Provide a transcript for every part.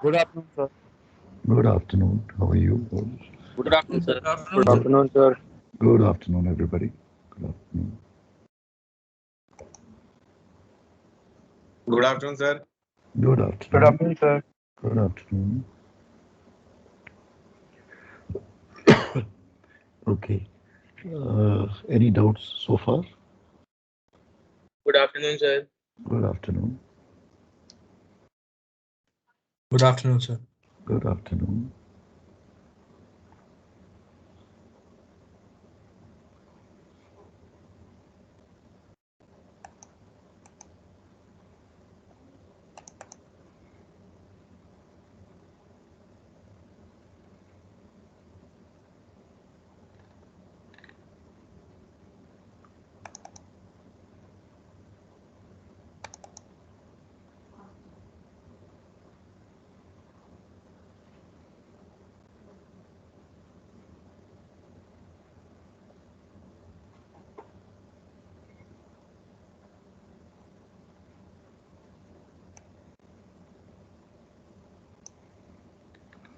Good afternoon, sir. Good afternoon. How are you? Good afternoon, sir. Good afternoon, Good sir. afternoon, sir. Good afternoon, everybody. Good afternoon. Good afternoon, sir. Good Good afternoon. afternoon, sir. Good afternoon. Okay. Any doubts so far? Good afternoon, sir. Good afternoon. Good afternoon, sir. Good afternoon.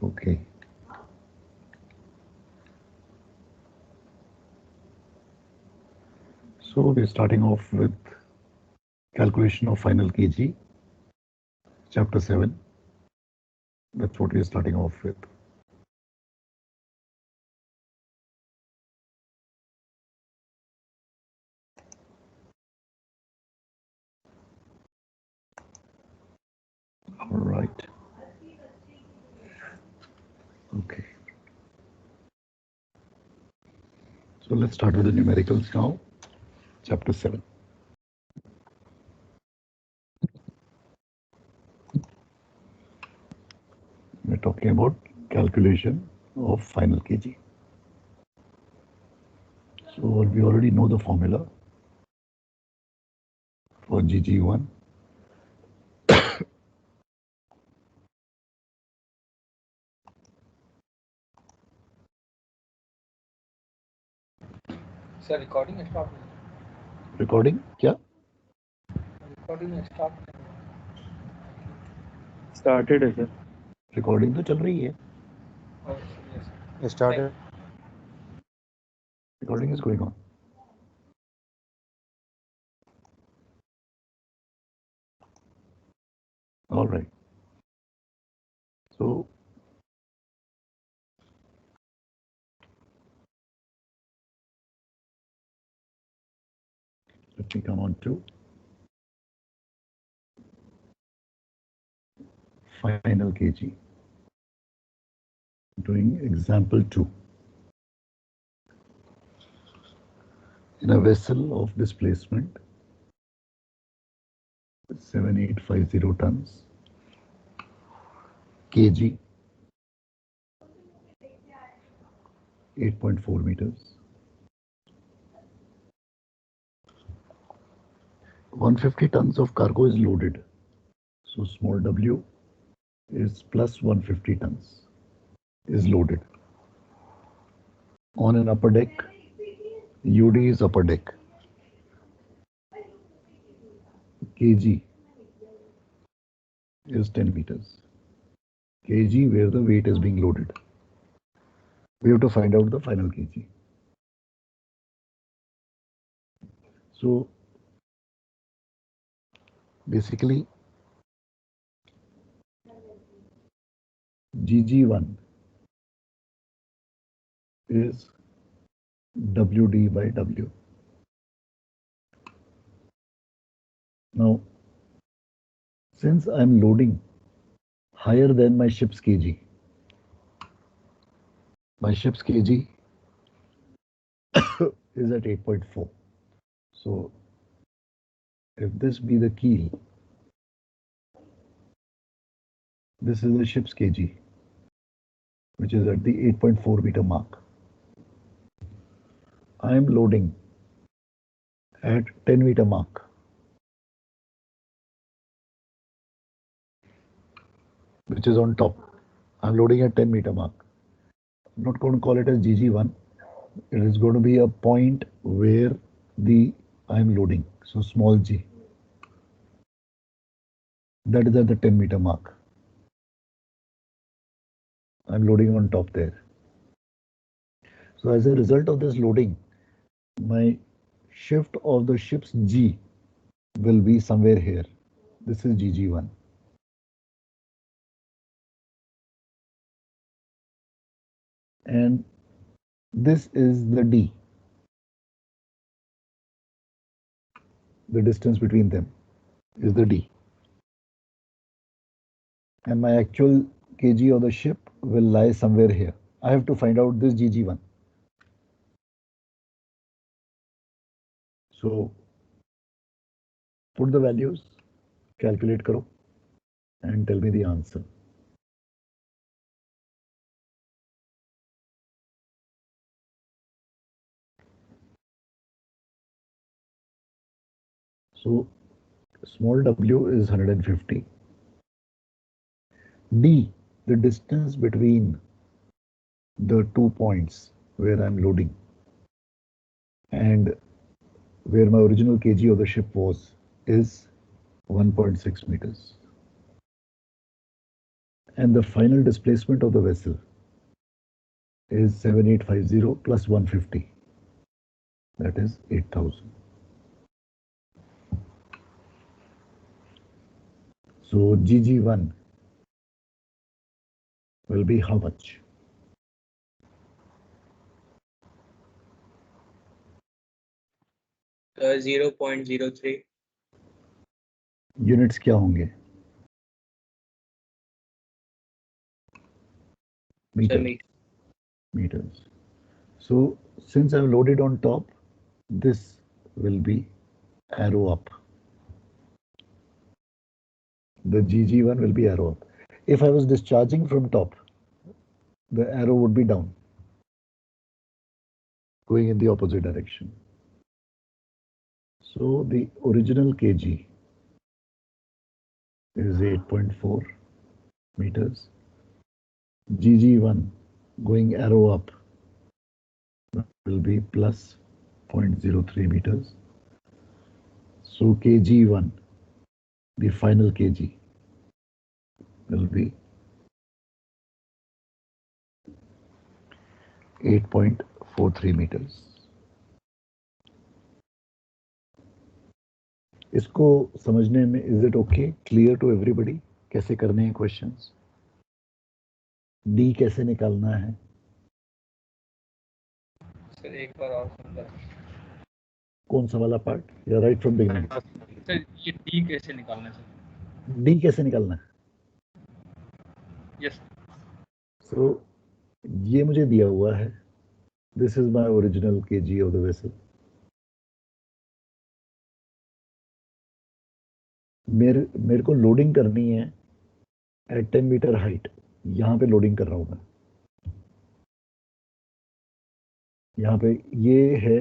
Okay. So we're starting off with calculation of final kg, chapter 7. That's what we're starting off with. All right. Okay. So let's start with the numericals now. Chapter 7. We're talking about calculation of final kg. So we already know the formula for GG1. Sir, recording is stopped. Recording क्या? Recording is stopped. Started है sir. Recording तो चल रही है. Oh, yes. It started. Recording is going on. All right. So let me come on to final kg. Doing example 2. In a vessel of displacement 7850 tons, kg 8.4 meters, 150 tons of cargo is loaded. So small w is plus 150 tons is loaded. On an upper deck, UD is upper deck. kg is 10 meters. kg where the weight is being loaded. We have to find out the final kg. So basically GG1 is WD by W. Now, since I'm loading higher than my ship's kg, my ship's kg is at 8.4. So if this be the keel, this is the ship's kg, which is at the 8.4 meter mark. I am loading at 10 meter mark. Which is on top. I'm loading at 10 meter mark. I'm not going to call it as GG1. It is going to be a point where I'm loading. So small g. That is at the 10 meter mark. I'm loading on top there. So as a result of this loading, my shift of the ship's G will be somewhere here. This is GG1. And this is the D. The distance between them is the D. And my actual kg of the ship will lie somewhere here. I have to find out this GG1. So put the values, calculate karo, and tell me the answer. So small w is 150. D, the distance between the 2 points where I'm loading and where my original kg of the ship was, is 1.6 meters. And the final displacement of the vessel is 7850 plus 150. That is 8,000. So GG1 will be how much? Sir, 0.03. Units क्या होंगे? Sir, Meters. So since I'm loaded on top, this will be arrow up. The GG1 will be arrow up. If I was discharging from top, the arrow would be down, going in the opposite direction. So the original kg is 8.4 meters. GG1 going arrow up will be plus 0.03 meters. So kg1, the final kg, will be 8.43 meters. इसको समझने में is it okay, clear to everybody कैसे करने हैं questions? D कैसे निकालना है? Sir एक बार और सुन कौन सा वाला पार्ट? या राइट फ्रॉम बिगिनिंग? सर ये डी कैसे निकालना है सर? डी कैसे निकालना है? यस सो ये मुझे दिया हुआ है. This is my original KG of the vessel. मेरे को लोडिंग करनी है एट 10 मीटर हाइट. यहां पे लोडिंग कर रहा हूं मैं. यहां पे ये है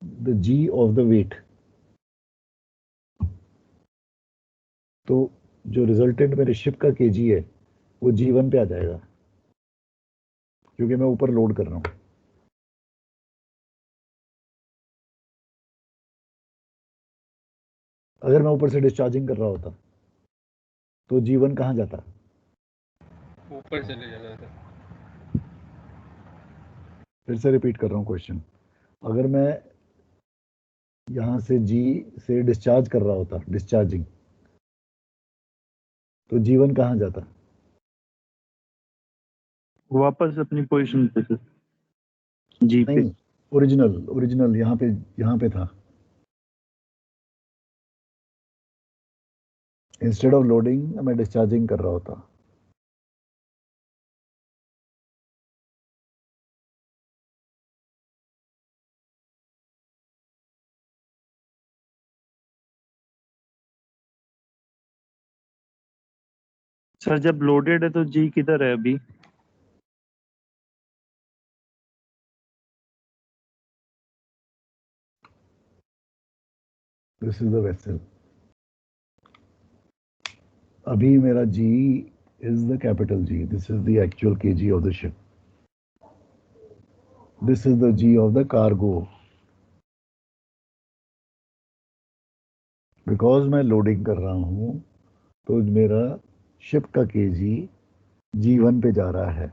the g of the weight. तो जो रिजल्टेंट मेरे शिप का केजी है वो G1 पे आ जाएगा क्योंकि मैं ऊपर लोड कर रहा हूं. अगर मैं ऊपर से डिस्चार्जिंग कर रहा होता तो G1 कहां जाता? ऊपर चले जाता सर. फिर से रिपीट कर रहा हूं क्वेश्चन. अगर मैं यहां से G से डिस्चार्ज कर रहा होता, डिस्चार्जिंग, तो G1 कहां जाता? वापस अपनी पोजीशन पे सर. जी पे. नहीं, ओरिजिनल यहां पे था. इंस्टेड ऑफ लोडिंग मैं डिस्चार्जिंग कर रहा होता. सर जब लोडेड है तो जी किधर है अभी? This is the vessel. अभी मेरा G is the capital G. This is the actual kg of the ship. This is the G of the cargo. Because मैं लोडिंग कर रहा हूं तो मेरा शिप का kg G1 पे जा रहा है.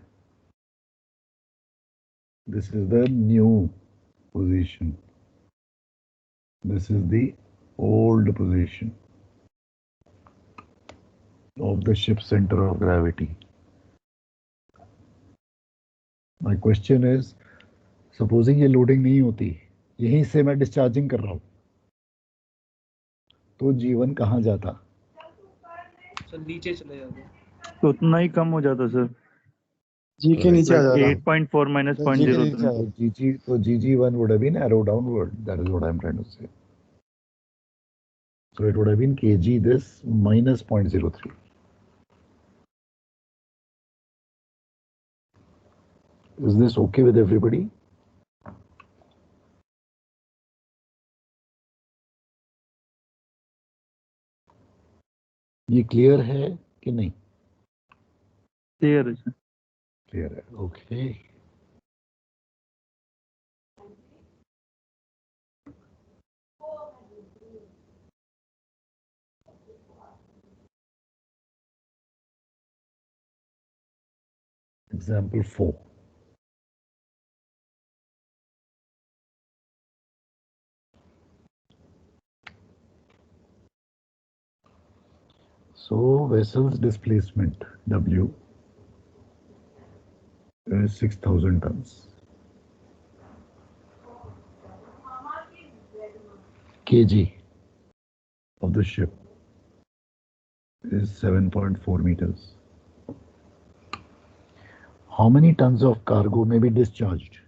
This is the new position. This is the old position of the ship's center of gravity. My question is, supposing ये लोडिंग नहीं होती, यहीं से मैं डिस्चार्जिंग कर रहा हूं, तो जीवन कहाँ जाता? सर नीचे चले जाते. तो उतना ही कम हो जाता सर. जी के नीचे आ जाता 8.4 minus जी के 0.03. नीचे आ जाता तो GG1 would have been arrow downward. That is what I'm trying to say. So it would have been kg this minus 0.03. Is this okay with everybody? ये क्लियर है कि नहीं? क्लियर है सर. क्लियर है. Okay. Example 4. So vessel's displacement W is 6,000 tons. Kg of the ship is 7.4 meters. How many tons of cargo may be discharged?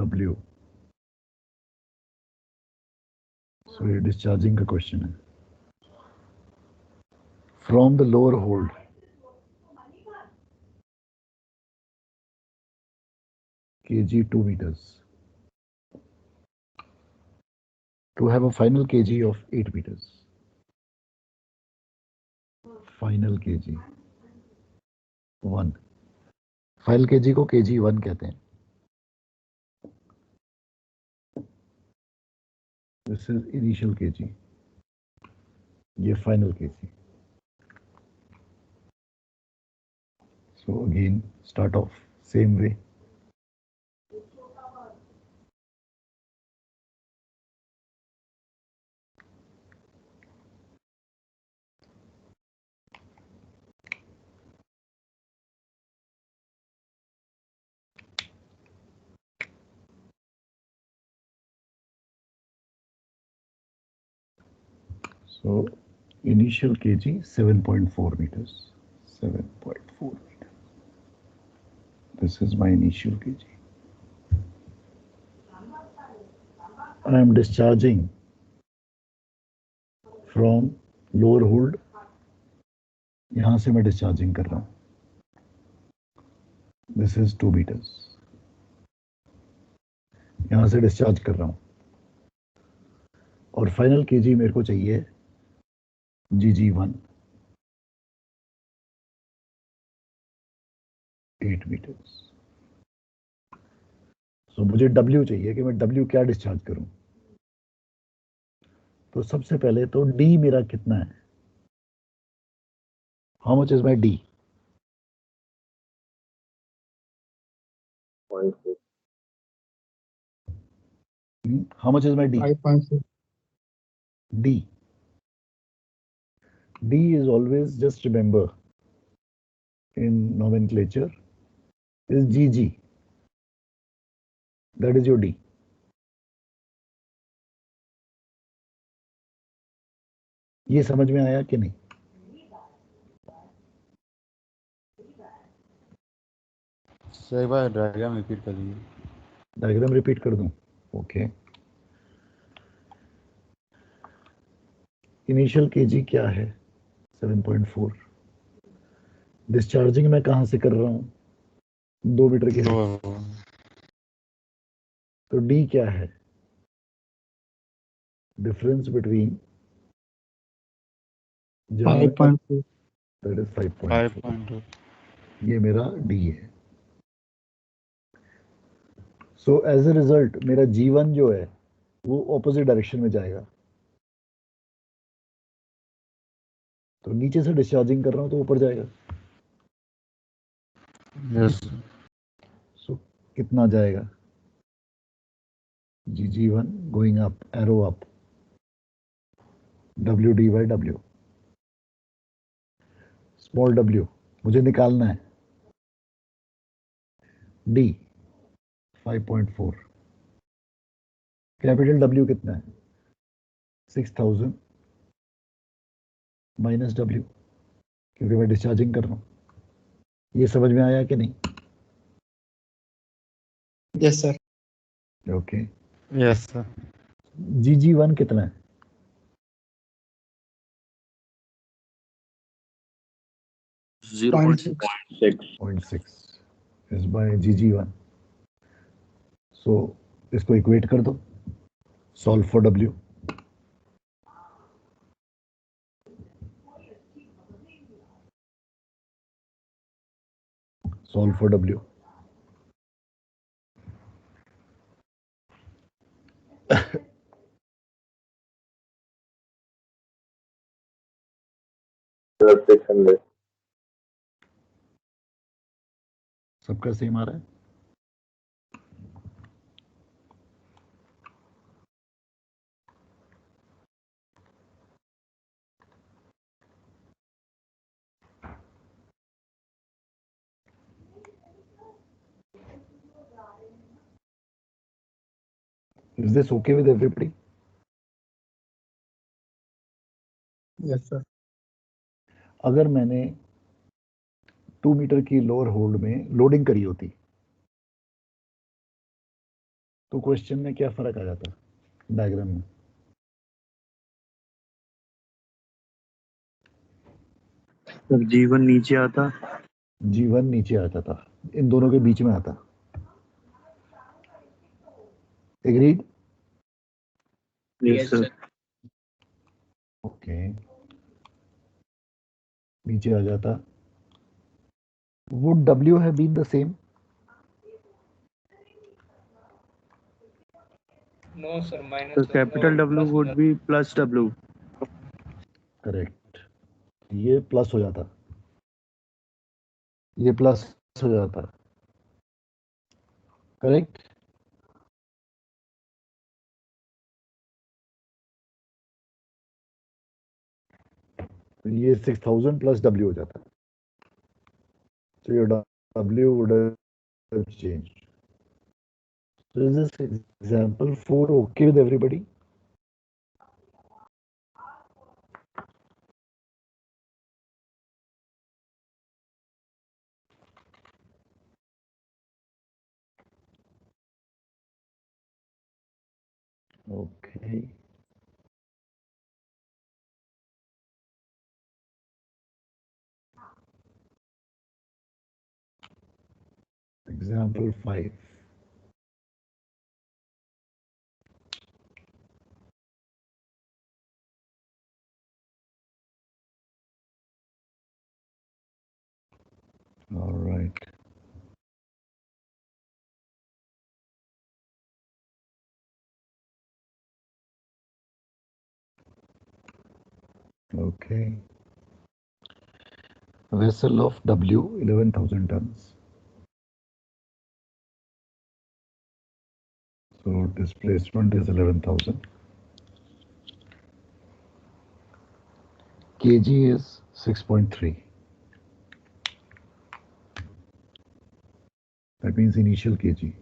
W. So ये discharging का question है. From the lower hold, kg 2 meters, to have a final kg of 8 meters. Final kg 1. Final kg को kg 1 कहते हैं. This is initial kg. ये final kg. So again, start off same way. So initial kg 7.4 meters. 7.4 meters. This is my initial kg. I am discharging from lower hold. यहां से मैं discharging कर रहा हूं. This is 2 meters. यहां से discharge कर रहा हूं. और final kg मेरे को चाहिए GG1 8 meters. So मुझे W चाहिए कि मैं W क्या डिस्चार्ज करूं. तो सबसे पहले तो D मेरा कितना है? How much is my D? 0.4. How much is my D? 5.6. D. D is always, just remember, in nomenclature, is GG. That is your D. ये समझ में आया कि नहीं? सर एक बार डायग्राम रिपीट कर दीजिए. डायग्राम रिपीट कर दूं? ओके. इनिशियल केजी क्या है? 7.4. डिस्चार्जिंग मैं कहां से कर रहा हूं? 2 मीटर के. तो डी क्या है? Difference between 5.2. That is 5.4. 5.2. ये मेरा डी है. सो एज ए रिजल्ट मेरा G1 जो है वो ऑपोजिट डायरेक्शन में जाएगा. तो नीचे से डिस्चार्जिंग कर रहा हूँ तो ऊपर जाएगा। यस सो कितना जाएगा? GG1 going up, arrow up, WD by W। Small w मुझे निकालना है, D 5.4। कैपिटल W कितना है? 6000 माइनस W, क्योंकि मैं डिस्चार्जिंग कर रहा हूँ। ये समझ में आया कि नहीं? Yes sir. Okay. Yes sir GG1 कितना है? 0.6 0.6 इज बाय GG1। सो इसको इक्वेट कर दो, solve for W। Solve for W। सबका सेम आ रहा है? Is this okay with everybody? Yes sir. अगर मैंने 2 मीटर की लोअर होल्ड में लोडिंग करी होती तो क्वेश्चन में क्या फर्क आ जाता डायग्राम में? सर G1 नीचे आता, G1 नीचे आता था, इन दोनों के बीच में आता। एग्रीड? Yes sir. ओके, नीचे आ जाता। Would W have been the same? No sir So minus capital W would be plus W. Correct, ये प्लस हो जाता, ये प्लस हो जाता। करेक्ट। ये 6000 प्लस W हो जाता। So your W would have changed. So is this example 4 okay with everybody? Okay. Example 5. All right. Okay. Vessel of W 11,000 tons. So displacement is 11,000. kg is 6.3. That means initial kg.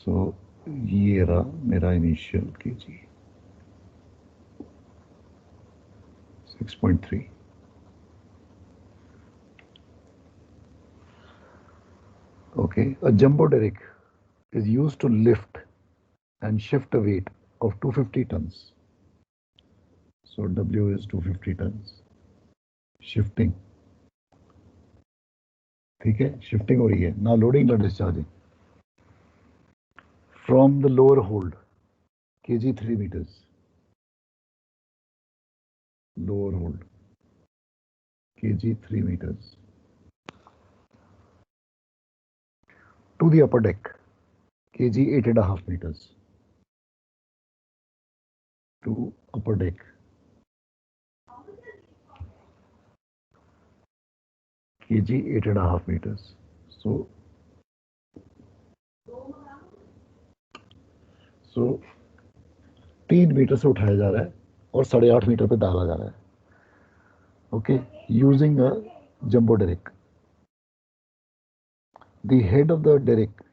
So ये रहा मेरा initial kg 6.3. Okay, a jumbo derrick is used to lift and shift a weight of 250 tons. So W is 250 tons. Shifting. ठीक है, shifting हो रही है. Now loading and discharging. From the lower hold, kg 3 meters. Lower hold, kg 3 meters. To the upper deck, kg 8.5 meters. to upper deck. kg 8.5 meters. So 3 metre से उठाया जा रहा है और 8.5 मीटर पे डाला जा रहा है. Okay, using a jumbo derrick. The head of the derrick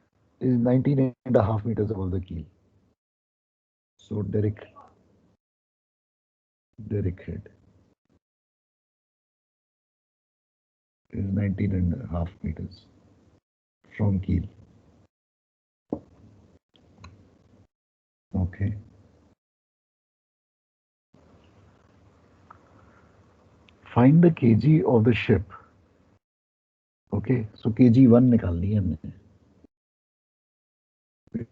is 19.5 meters above the keel. So derrick head is 19.5 meters from keel. Okay. Find the kg of the ship. Okay, so kg1 निकालनी है हमने.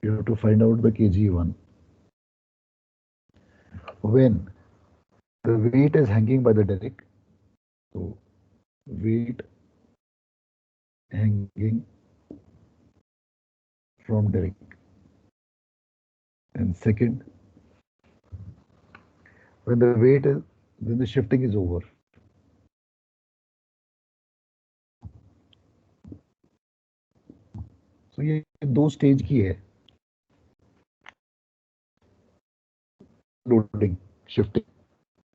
You have to find out the kg1. When the weight is hanging by the derrick, so weight hanging from derrick. And second, when the shifting is over. So ये 2 stage की है loading shifting.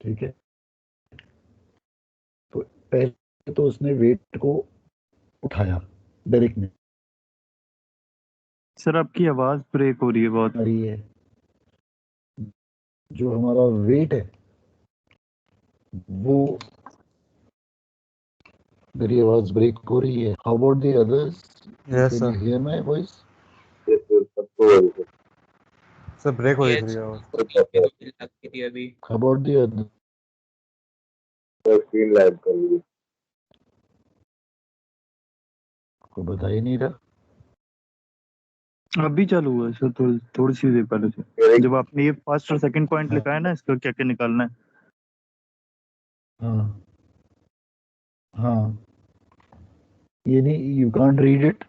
ठीक है, तो पहले तो उसने wait को उठाया डेरिक ने. सर आपकी आवाज ब्रेक हो रही है बहुत. आ रही है, जो हमारा वेट है वो, मेरी आवाज ब्रेक हो रही है. How about the others? Yes can you sir. Hear my voice? Sir break हो रही ये थी आवाज. लगती थी अभी. How about the other? को बता ही नहीं रहा. अभी चालू हुआ है सर, थोड़ी सी देर पहले से, जब आपने ये फर्स्ट और सेकंड पॉइंट हाँ. लिखा है ना, इसका क्या क्या निकालना है. हाँ हाँ, ये नहीं, यू कांट रीड इट.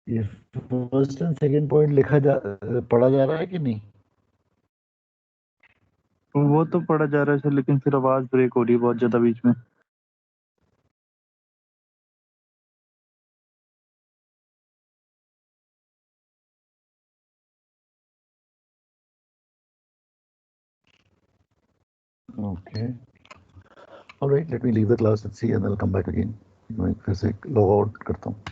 ये फर्स्ट एंड सेकंड पॉइंट पढ़ा जा रहा है कि नहीं? वो तो पढ़ा जा रहा है सर, लेकिन फिर आवाज ब्रेक हो रही है बहुत ज्यादा बीच में. Okay. All right, let me leave the class and see, and I'll come back again. मैं फिर से log out करता हूँ.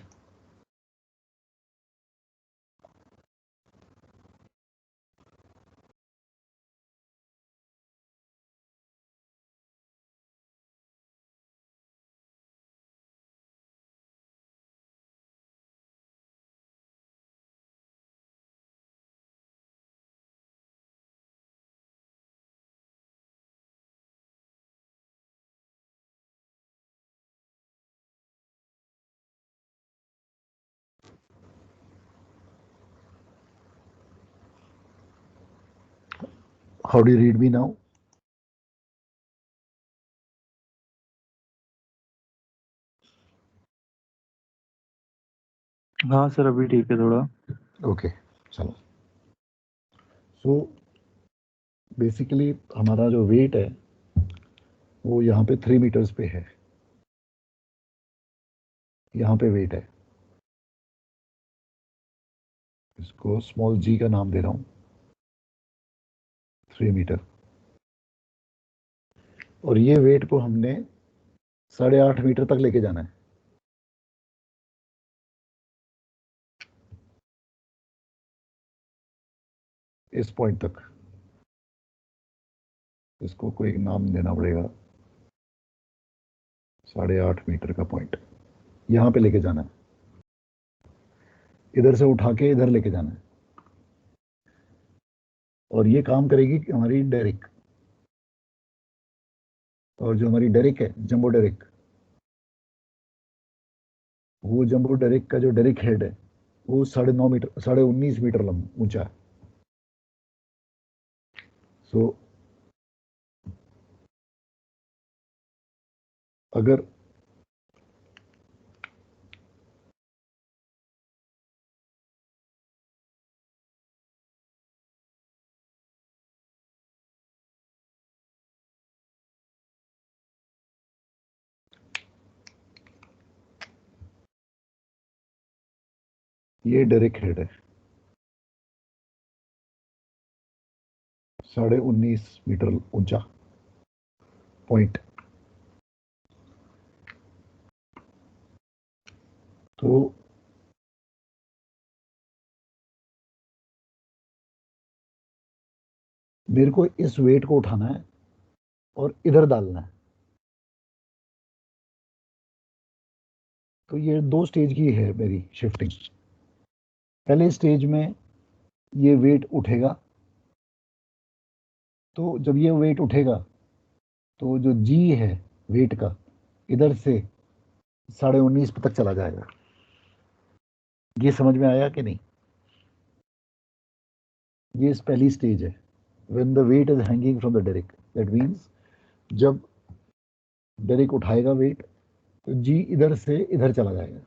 How do you read me now? हाँ सर अभी ठीक है थोड़ा. Okay, चलो. So basically हमारा जो वेट है वो यहाँ पे 3 मीटर्स पे है. यहाँ पे वेट है, इसको स्मॉल जी का नाम दे रहा हूँ. 3 मीटर. और ये वेट को हमने 8.5 मीटर तक लेके जाना है. इस पॉइंट तक. इसको कोई एक नाम देना पड़ेगा. 8.5 मीटर का पॉइंट यहाँ पे लेके जाना है. इधर से उठा के इधर लेके जाना है. और ये काम करेगी हमारी डेरिक. और जो हमारी डेरिक है, जंबो डेरिक, वो जंबो डेरिक का जो डेरिक हेड है वो 9.5 मीटर, 19.5 मीटर ऊंचा है. सो अगर ये डायरेक्ट हेड है 19.5 मीटर ऊंचा पॉइंट। तो मेरे को इस वेट को उठाना है और इधर डालना है। तो ये 2 स्टेज की है मेरी शिफ्टिंग। पहले स्टेज में ये वेट उठेगा, तो जब ये वेट उठेगा तो जो जी है वेट का इधर से 19.5 तक चला जाएगा। ये समझ में आया कि नहीं? ये इस पहली स्टेज है when the weight is hanging from the derrick। that means जब डेरिक उठाएगा वेट तो जी इधर से इधर चला जाएगा।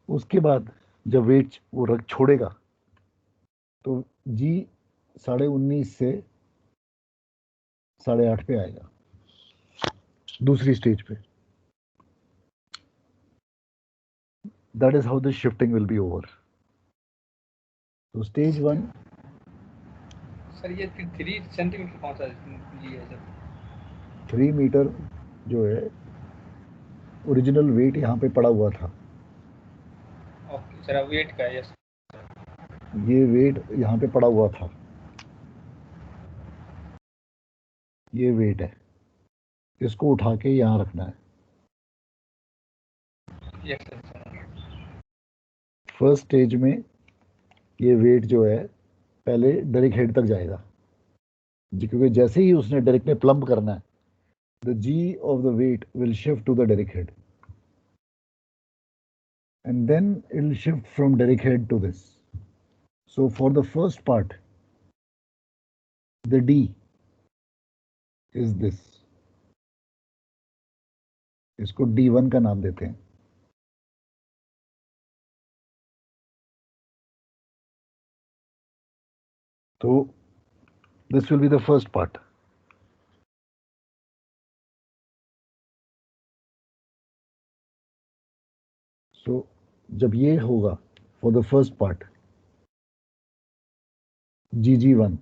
उसके बाद जब वेट वो रख छोड़ेगा तो जी 19.5 से 8.5 पे आएगा दूसरी स्टेज पे। That is how the shifting will be over. तो स्टेज 1 सर ये 3 सेंटीमीटर कौन सा जी है सर? 3 मीटर जो है ओरिजिनल वेट यहाँ पे पड़ा हुआ था। ओके सर, वेट का है, यस। ये वेट यहाँ पे पड़ा हुआ था, ये वेट है, इसको उठा के यहाँ रखना है। Yes sir. फर्स्ट स्टेज में ये वेट जो है पहले डायरेक्ट हेड तक जाएगा जी, क्योंकि जैसे ही उसने डायरेक्ट में प्लम्ब करना है the g of the weight will shift to the derrick head and then it will shift from derrick head to this. So for the first part the d is this, इसको d1 का नाम देते हैं। तो this will be the first part। so जब ये होगा for the first part gg1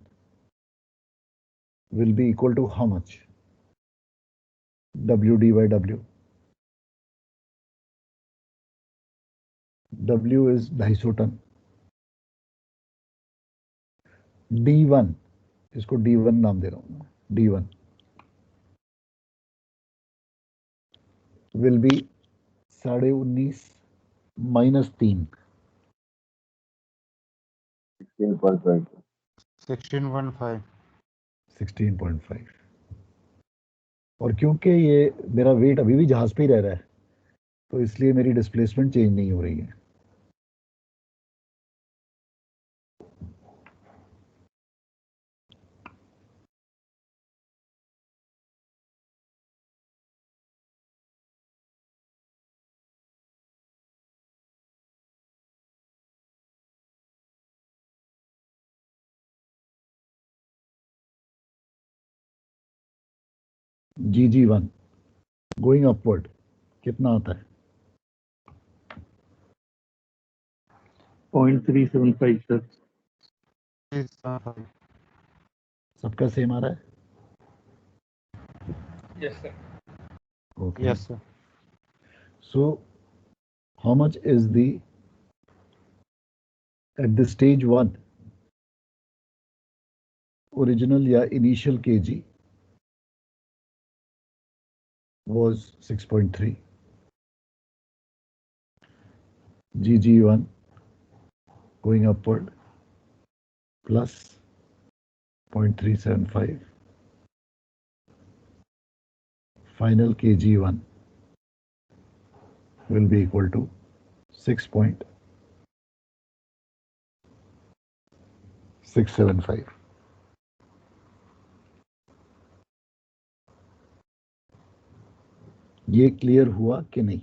will be equal to how much? wd by w। w is 250 ton. d1 इसको d1 नाम दे रहा हूं मैं, d1 will be 19.5 minus 3 16.5 16.5। और क्योंकि ये मेरा वेट अभी भी जहाज पे ही रह रहा है तो इसलिए मेरी डिस्प्लेसमेंट चेंज नहीं हो रही है। GG1 गोइंग अपवर्ड कितना आता है? 0.375 सर। सबका सेम आ रहा है? Yes sir. Okay. yes sir so how much is the at the stage 1 original या initial KG was 6.3। GG1 going upward plus 0.375, final KG1 will be equal to 6.675। ये clear हुआ कि नहीं?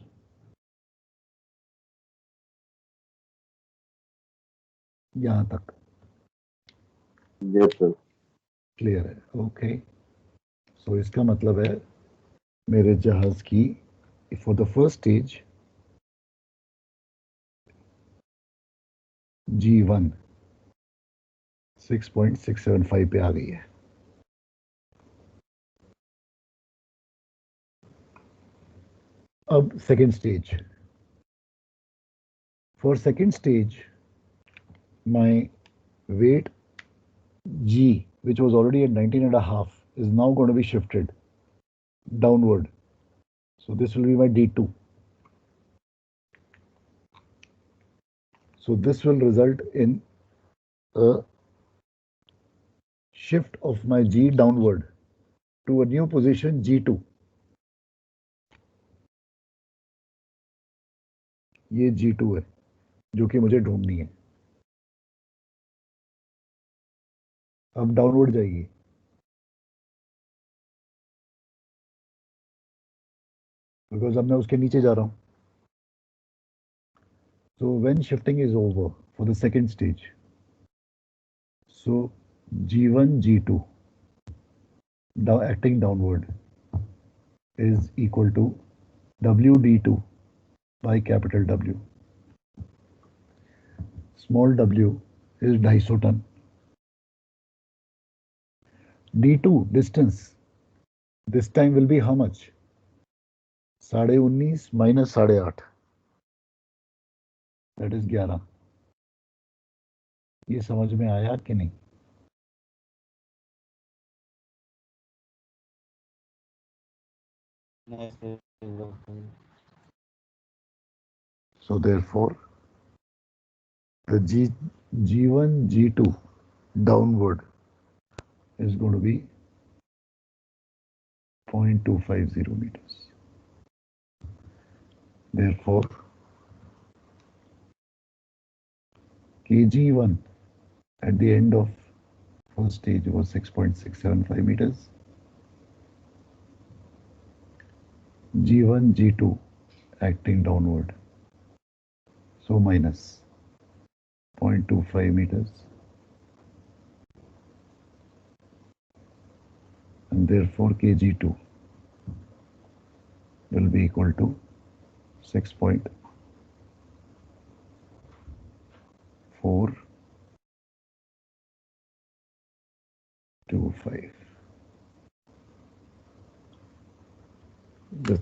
यहां तक क्लियर है? ओके। सो इसका मतलब है मेरे जहाज की for the first stage G1 6.675 पे आ गई है. अब second stage. For second stage, my weight G, which was already at 19.5, is now going to be shifted downward. So this will be my D2. So this will result in a shift of my G downward to a new position G2. ये G2 है जो कि मुझे ढूंढनी है. अब downward जाएगी. Because अब मैं उसके नीचे जा रहा हूं. So when shifting is over for the second stage, so G1, G2 now acting downward is equal to WD2 by capital W. Small w is 250 ton. D2 distance this time will be how much? 19.5 minus 8.5. That is 11. ये समझ में आया कि नहीं? So therefore the G1 G2 downward is going to be 0.250 meters. Therefore KG1 at the end of first stage was 6.675 meters. G1 G2 acting downward, so minus 0.25 meters, and therefore Kg2 will be equal to 6.425.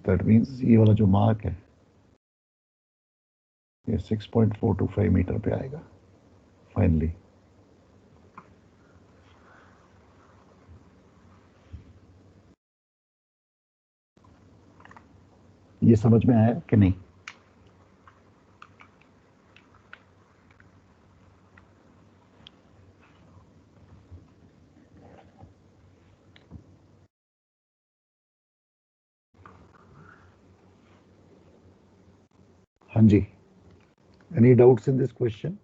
That means ये वाला जो mark है ये 6.425 metre पे आएगा finally. ये समझ में आया कि नहीं? हाँ जी. Any doubts in this question?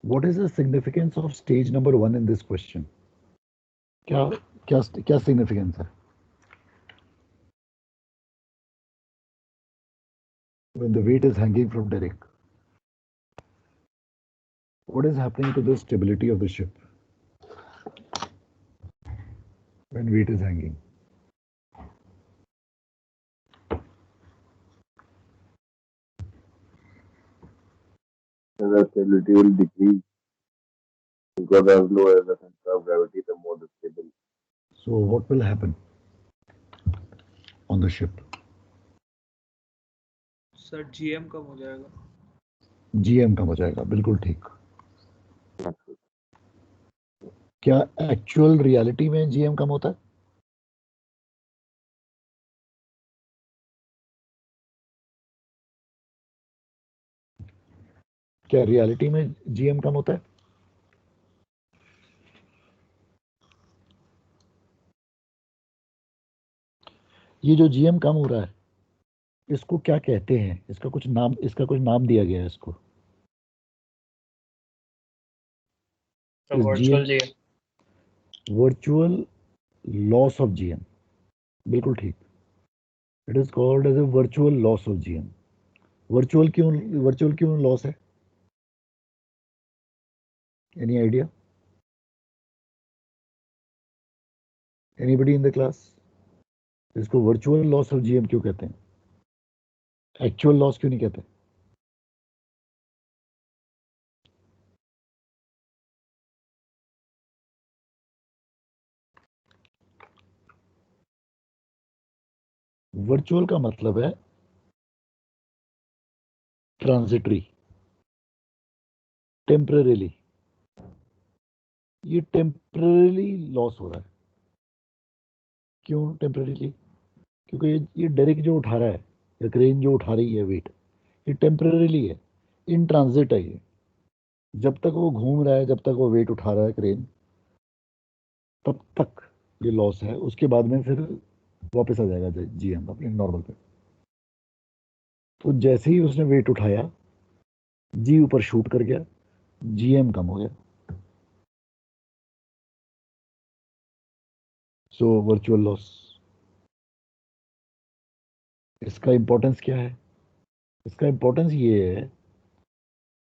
What is the significance of stage number 1 in this question? क्या significance है? When the weight is hanging from derrick, what is happening to the stability of the ship when weight is hanging? The stability will decrease because as low as the center of gravity, the more stable. So what will happen on the ship? Sir GM कम हो जाएगा. GM कम हो जाएगा. बिल्कुल ठीक. क्या actual reality में GM कम होता है? क्या रियलिटी में GM कम होता है? ये जो GM कम हो रहा है इसको क्या कहते हैं? इसका कुछ नाम दिया गया है इसको. Virtual GM. Virtual loss of GM. बिल्कुल ठीक. It is called as a virtual loss of GM. Virtual क्यों loss है? Any idea? Anybody in the class? इसको virtual loss of GM क्यों कहते हैं? Actual loss क्यों नहीं कहते? वर्चुअल का मतलब है ट्रांजिटरी, टेम्परेरीली। ये टेम्परेरीली लॉस हो रहा है। क्यों टेम्परेरीली? क्योंकि ये डेरिक जो उठा रहा है या क्रेन जो उठा रही है वेट, ये टेम्परेरीली है, इन ट्रांजिट है ये। जब तक वो घूम रहा है, जब तक वो वेट उठा रहा है क्रेन, तब तक ये लॉस है। उसके बाद में फिर वापस आ जाएगा जीएम अपने नॉर्मल पे। तो जैसे ही उसने वेट उठाया, जी ऊपर शूट कर गया, जीएम कम हो गया। So virtual loss. इसका इंपॉर्टेंस क्या है? इसका इंपॉर्टेंस ये है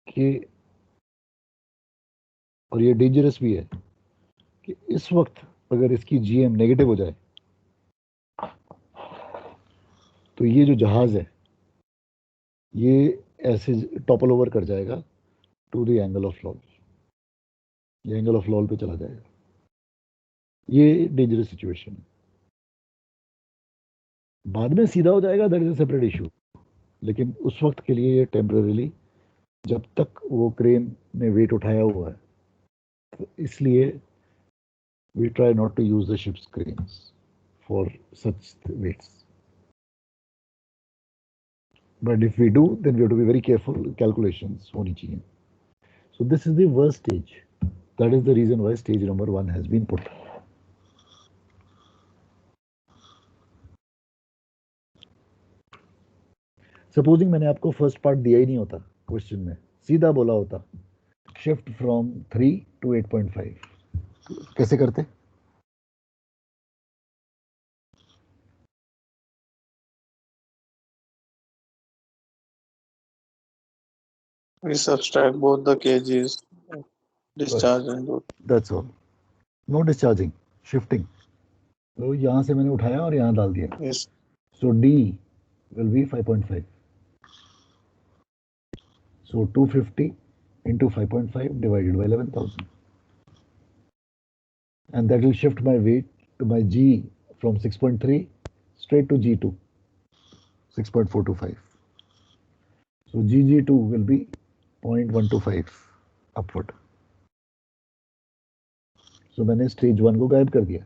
कि, और ये डेंजरस भी है, कि इस वक्त अगर इसकी जीएम नेगेटिव हो जाए तो ये जो जहाज है ये ऐसे टॉपल ओवर कर जाएगा to the angle of loll. ये एंगल ऑफ लॉल पे चला जाएगा। ये डेंजरस सिचुएशन है। बाद में सीधा हो जाएगा, that is a separate issue, लेकिन उस वक्त के लिए ये टेम्परेरीली, जब तक वो क्रेन ने वेट उठाया हुआ है, तो इसलिए we try not to use the ships cranes for such weights. But if we do, then we have to be very careful. Calculations होनी चाहिए. So this is the worst stage. That is the reason why stage number 1 has been put. Supposing मैंने आपको first part दिया ही नहीं होता question में, सीधा बोला होता शिफ्ट फ्रॉम 3 to 8.5, कैसे करते? We subtract both the kgs, discharge and load. That's all. No discharging, shifting. तो यहाँ से मैंने उठाया और यहाँ डाल दिया. Yes. So D will be 5.5. So 250 into 5.5 divided by 11,000. And that will shift my weight to my G from 6.3 straight to G2, 6.425. So GG2 will be 0.125 upward. So मैंने स्टेज 1 को गायब कर दिया.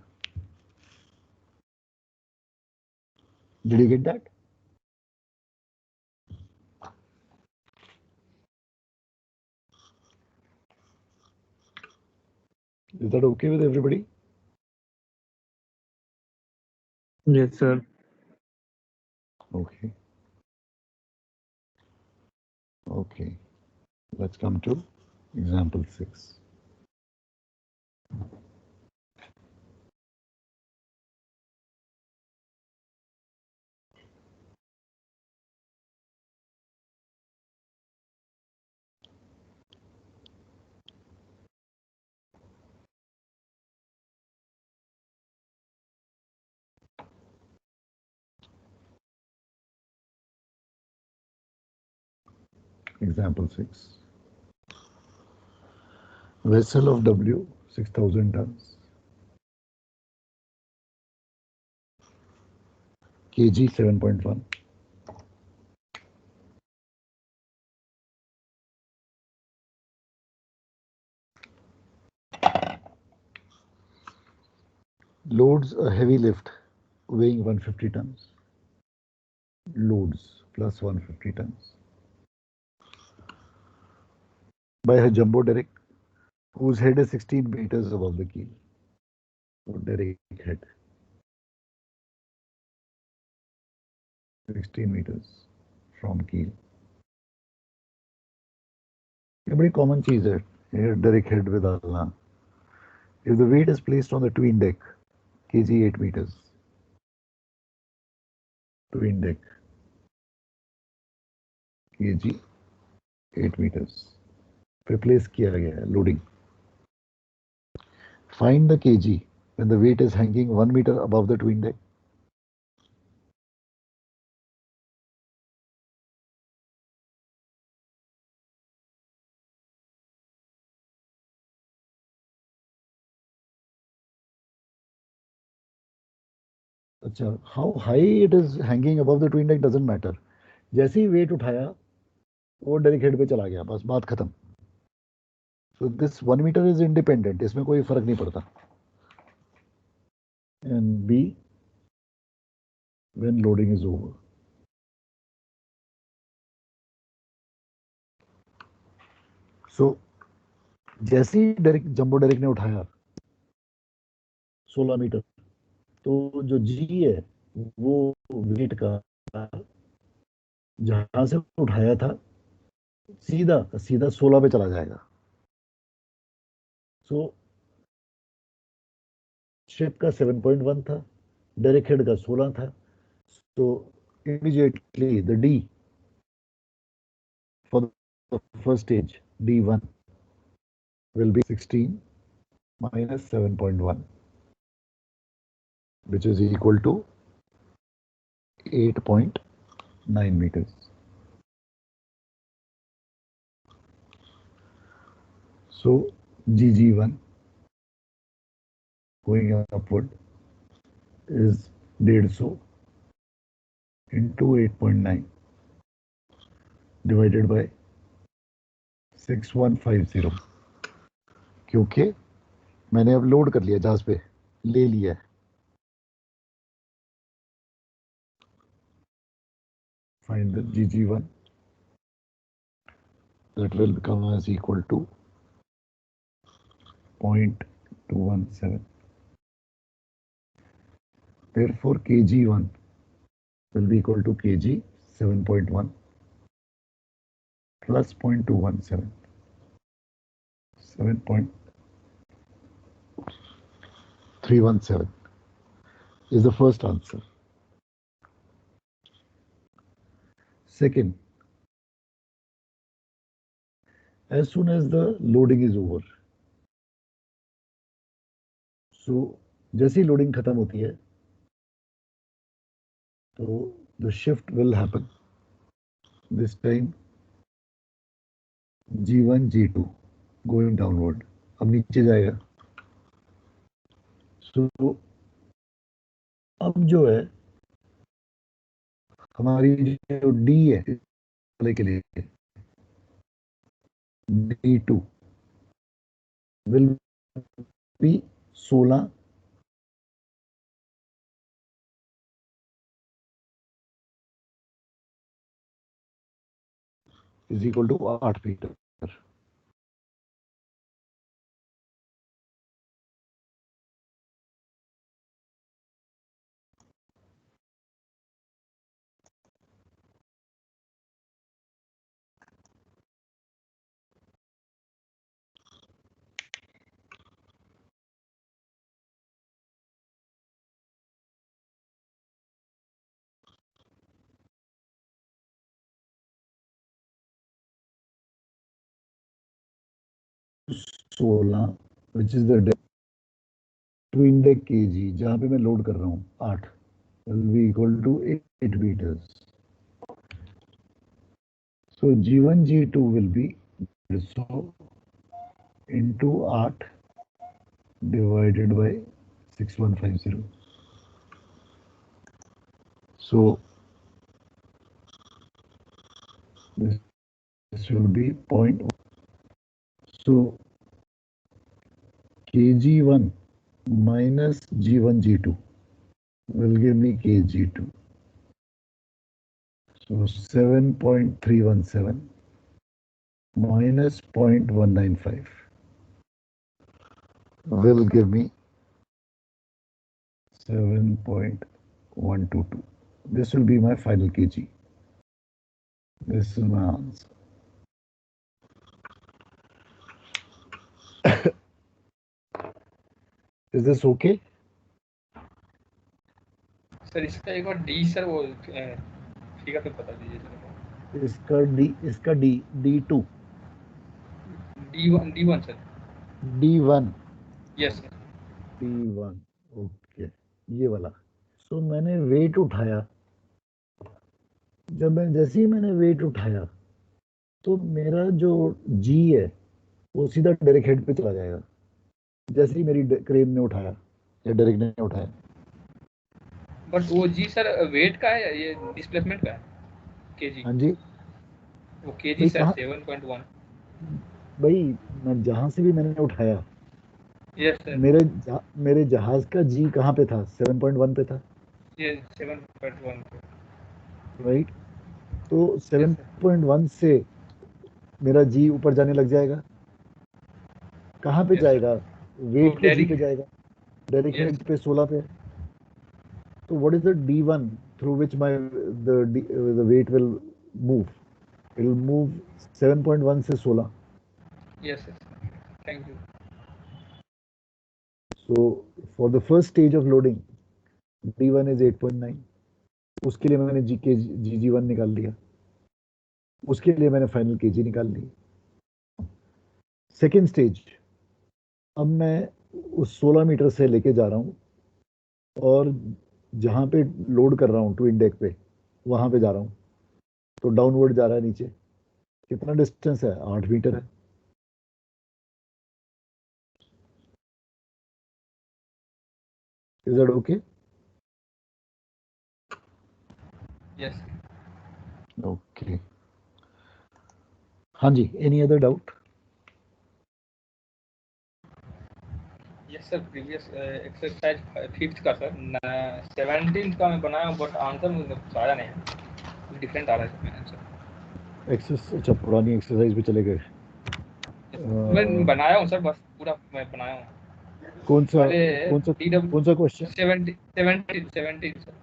Did you get that? Is that okay with everybody? Yes, sir. Okay. Okay. Let's come to example 6. Example 6. Vessel of W 6,000 tons. kg 7.1. Loads a heavy lift weighing 150 tons. Loads plus 150 tons by her jumbo derrick, whose head is 16 meters above the keel. So derrick head 16 meters from keel. ये बड़ी common चीज है, derrick head with डालना. If the weight is placed on the tween deck, kg 8 meters, twin deck, kg 8 meters पे place किया गया है loading. Find the kg when the weight is hanging 1 meter above the twin deck. अच्छा, how high it is hanging above the twin deck doesn't matter. जैसे ही wait उठाया वो direct head पे चला गया, बस बात खत्म. So this 1 meter is independent, इसमें कोई फर्क नहीं पड़ता. And B, when loading is over. So जैसे ही डायरेक्ट जंबो डायरेक्ट ने उठाया 16 मीटर, तो जो जी है वो वेट का जहां से उठाया था सीधा सीधा 16 पे चला जाएगा. सो शिप का 7.1 था, डायरेक्ट हेड का 16 था. तो immediately the D for the first stage D1 will be 16 minus 7.1, which is equal to 8.9 meters. So GG1 going upward is 150 into 8.9 divided by 6150. क्योंकि मैंने अब लोड कर लिया, जहाज पे ले लिया है. Find the GG1, that will become as equal to 0.217. Therefore kg1 will be equal to kg 7.1 plus 0.217. 7.317 is the first answer. Second, as soon as the loading is over, so जैसे ही loading खत्म होती है तो the shift will happen. This time G1 G2 going downward, अब नीचे जाएगा. So अब जो है हमारी जो D है वाले के लिए D2 will be 16 is equal to 8 meter. सोलह which is the twin deck KG जहां पे मैं लोड कर रहा हूं 8 will be equal to 8 meters. So G1 G2 will be so into 8 divided by 6150. So this will be point. So kg1 minus g1 g2 will give me kg2. So 7.317 minus 0.195 will give me 7.122. This will be my final kg. This is my answer. Is this okay? Sir इसका एक बार D sir वो figure पे बता दीजिए sir. इसका D2 D1 sir. D1 yes sir. D1 okay, ये वाला। सो मैंने वेट उठाया, जैसे ही मैंने वेट उठाया तो मेरा जो जी है वो सीधा डायरेक्ट हेड पे चला जाएगा, जैसे ही मेरी क्रेन ने उठाया या डायरेक्ट ने उठाया। बट वो जी सर वेट का है या ये डिस्प्लेसमेंट का है? केजी। हाँ जी वो केजी भाई, सर कहाँ 7.1। भाई, मैं जहां से भी मैंने उठाया, यस सर। मेरे जहाज का जी कहाँ पे था? 7.1 पे था, ये 7.1 राइट? तो यस सर। 7.1 से मेरा जी ऊपर जाने लग जाएगा। कहाँ पे यस सर। जाएगा? वेट के जी पे डायरेक्ट। जाएगा, डायरेक्ट यस हेड पे 16 पे। तो what is the D1 through which my the weight will move? It will move 7.1 से 16। Yes sir. Thank you. So for the first stage of loading, D1 is 8.9। उसके लिए मैंने GG1 निकाल लिया, उसके लिए मैंने फाइनल केजी निकाल ली। सेकेंड स्टेज, अब मैं उस 16 मीटर से लेके जा रहा हूँ और जहां पे लोड कर रहा हूँ ट्विन डेक पे, वहां पे जा रहा हूँ, तो डाउनवर्ड जा रहा है नीचे। कितना डिस्टेंस है? 8 मीटर है। Is that okay? Yes okay, हाँ जी, any other doubt? Yes sir. Previous exercise 5th का सर 17th का मैं बनाया हूँ बट आंसर मुझे कुछ आया नहीं, डिफरेंट आ रहा है सर मेरा आंसर। अच्छा, पुरानी एक्सरसाइज पे चले गए। मैं बनाया हूँ सर, बस पूरा मैं बनाया हूँ। कौन सा पहले कौन सा DW कौन सा question? 17 sir.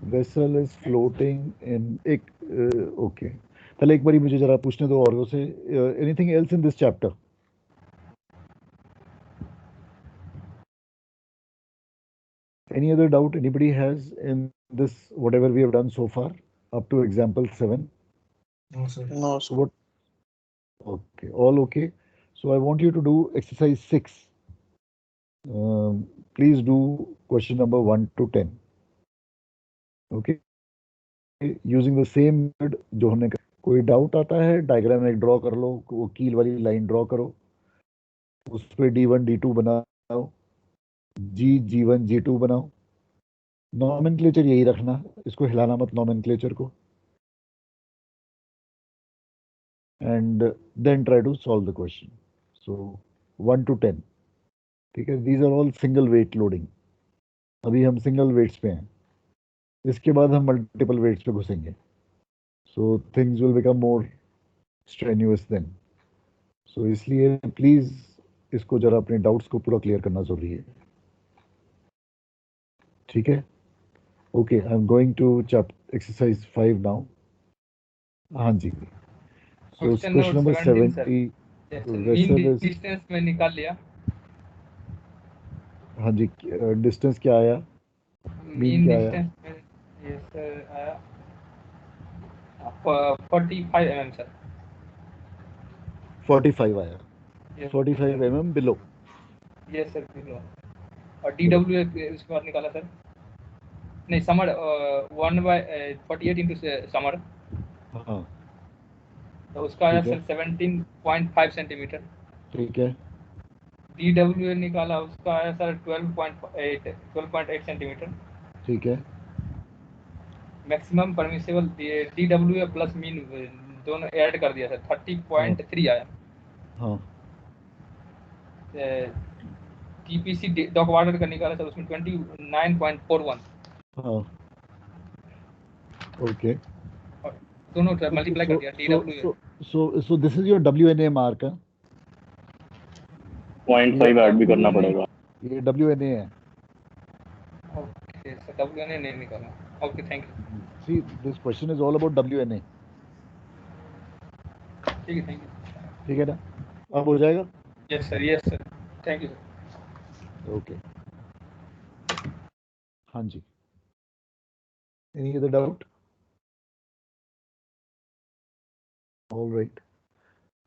Vessel is floating in एक ओके, पहले एक बारी मुझे जरा पूछने दो और से। Anything else in this chapter? Any other doubt anybody has in this, whatever we have done so far up to example 7? No, So what? Okay, all okay. So I want you to do exercise 6. Please do question number 1 to 10. Okay, using the same method जो हमने कर। कोई doubt आता है, diagram एक draw कर लो, वो कील वाली लाइन ड्रॉ करो, उस पर D1 D2 बनाओ, G1 G2 बनाओ। नॉमेनक्लेचर यही रखना, इसको हिलाना मत नॉमेनक्लेचर को, and then try to solve the question. So 1 to 10, ठीक है? These are all single weight loading. अभी हम single weights पे हैं, इसके बाद हम multiple weights पे घुसेंगे, so things will become more strenuous then. So इसलिए please इसको जरा अपने doubts को पूरा clear करना जरूरी है, ठीक है? Okay, I'm going to exercise 5 now. हाँ जी, so question number 70. Mean distance में निकाल लिया। हाँ जी, डिस्टेंस क्या आया? मीन क्या आया? डिस्टेंस में ये सर आया 45 mm सर। 45 आया। Yes, 45 mm below. Yes sir below. और DW इसके बाद निकाला सर, नहीं समर 1/48 इंटू समर, हाँ तो उसका आया ठीक है, सर 17.5 सेंटीमीटर। ठीक है, DW निकाला, उसका आया सर 12.8 सेंटीमीटर। ठीक है, maximum permissible DW plus mean दोनों ऐड कर दिया सर 30.3 आया। हाँ TPC डॉक वाटर का निकाला सर, उसमें 29.41। हाँ ओके। दोनों मल्टीप्लाई कर दिया DW। So this is your WNA mark, हाँ? 0.5 ऐड भी करना पड़ेगा। ये WNA है। ओके सर, WNA नहीं निकाला। Okay thank you. See, this question is all about WNA, ठीक है, थैंक यू। ठीक है ना? अब हो जाएगा? Yes sir, thank you sir. Okay, हाँ जी। Any other doubt? All right.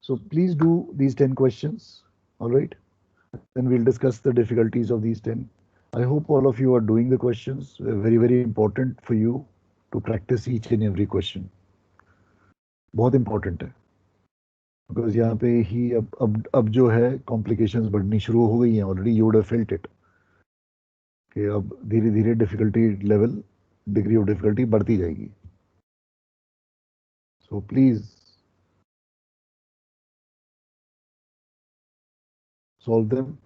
So please do these 10 questions. All right. Then we'll discuss the difficulties of these 10. I hope all of you are doing the questions. They're very, very important for you to practice each and every question. बहुत important है. Because यहाँ पे ही अब जो है complications बढ़नी शुरू हो गई हैं. Already you would have felt it. कि अब धीरे धीरे difficulty level, degree of difficulty बढ़ती जाएगी. So please solve them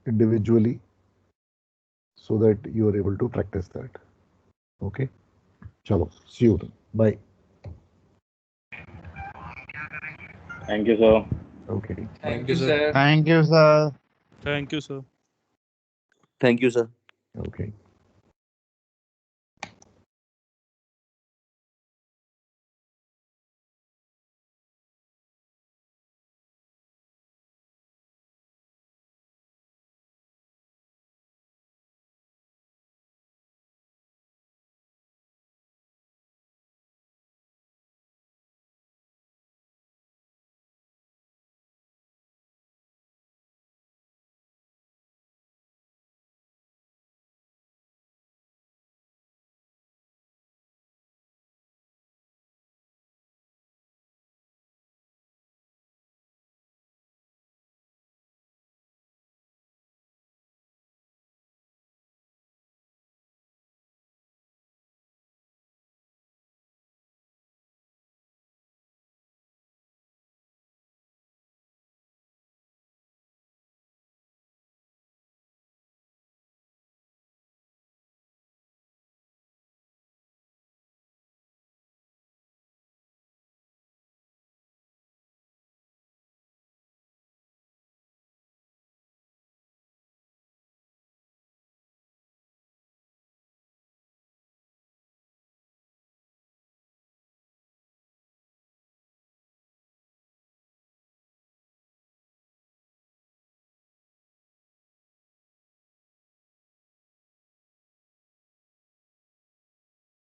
individually so that you are able to practice that. Okay. Chalo. See you then. Bye. Thank you, sir. Okay. Thank you, sir. Thank you, sir. Thank you, sir. Thank you, sir. Okay.